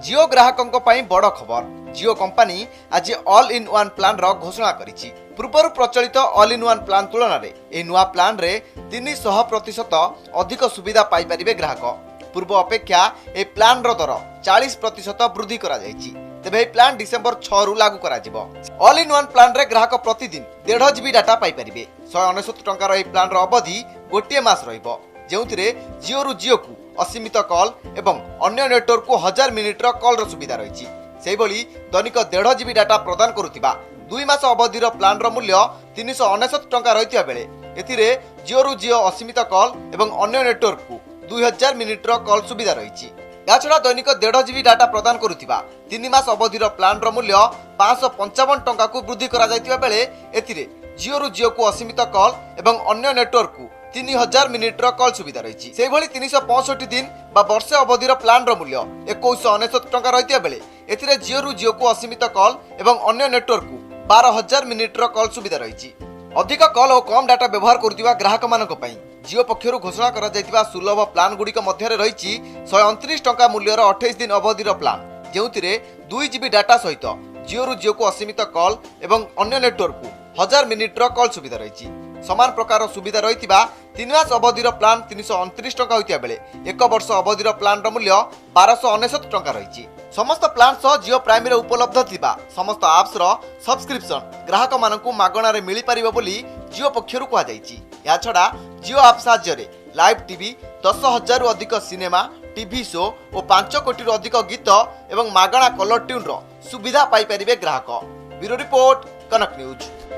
जियो ग्राहकों पर बड़ खबर। जियो कंपनी आज ऑल इन वन प्लान रो घोषणा करिछि। पूर्व प्रचलित ऑल इन वन प्लान तुलन में यह नुआ प्लान रे 300% अधिक सुविधा पाई परिबे ग्राहक। पूर्व अपेक्षा ए प्लान रो दर 40% वृद्धि करा जायछि। तेबे ए प्लान डिसेंबर 6 रु लागू करा जिवो। ऑल इन वन प्लान रे ग्राहक प्रतिदिन 1.5 GB डाटा पाई परिबे। 169 टंकार ए प्लान रो अवधि गोटे मास रहिबो, जेउथिरे जियो रु जियो को असीमित कॉल एवं अन्य नेटवर्क को 1000 मिनिट कॉल रो सुविधा रही। से भली दैनिक 1.5 GB डाटा प्रदान करुथिबा 2 मास अवधिर प्लान रो मूल्य 369 टंका रहितिया बेले एथिरे जियो रु जियो असीमित कॉल एवं अन्य नेटवर्क को 2000 मिनिट कॉल सुविधा रही। याछड़ा दैनिक 1.5 GB डाटा प्रदान करुथिबा 3 मास अवधिर प्लान रो मूल्य 555 टंका को वृद्धि करा जायतिबा बेले एथिरे जियो रु जियो को असीमित कॉल एवं अन्य नेटवर्क को 3000 मिनिट कॉल सुविधा रही। से भली 365 दिन बा वर्ष अवधिर प्लान रो मूल्य 2169 टंका रहितिया बेले एथिरे जियो रु जियो को असीमित कॉल एवं अन्य नेटवर्क को 12000 मिनिट कॉल सुविधा रही। अधिक कॉल और कम डाटा व्यवहार करुवा ग्राहक मानक पई जियो पक्षरु घोषणा करा जायतिबा सुलभ प्लान गुड़िक मध्य रही 129 टंका मूल्यर 28 दिन अवधिर प्लान, जेउथिरे 2 GB डाटा सहित जियो रु जियो को असीमित कॉल एवं अन्य नेटवर्क को 1000 मिनिट कॉल सुविधा रही। समान प्रकार सुविधा रही 3 मास अवधिर प्लान 329 टंका होइतिया बेले 1 वर्ष अवधिर प्लान मूल्य 1269 टंका रही। समस्त प्लान सह जियो प्राइम रे उपलब्ध थिबा समस्त एप्स रो सब्सक्रिप्शन ग्राहक मानकु मागणा रे मिली परिबो बोली जियो पक्षरु कहा जायछि। या छडा जियो ऐप साहाय्य रे लाइव टीवी 10,000 रु अधिक सिनेमा टीवी शो और 5 कोटी रु अधिक गीत एवं मागणा कलर ट्यून रो सुविधा पाई परिबे ग्राहक। ब्यूरो रिपोर्ट, कनक न्यूज।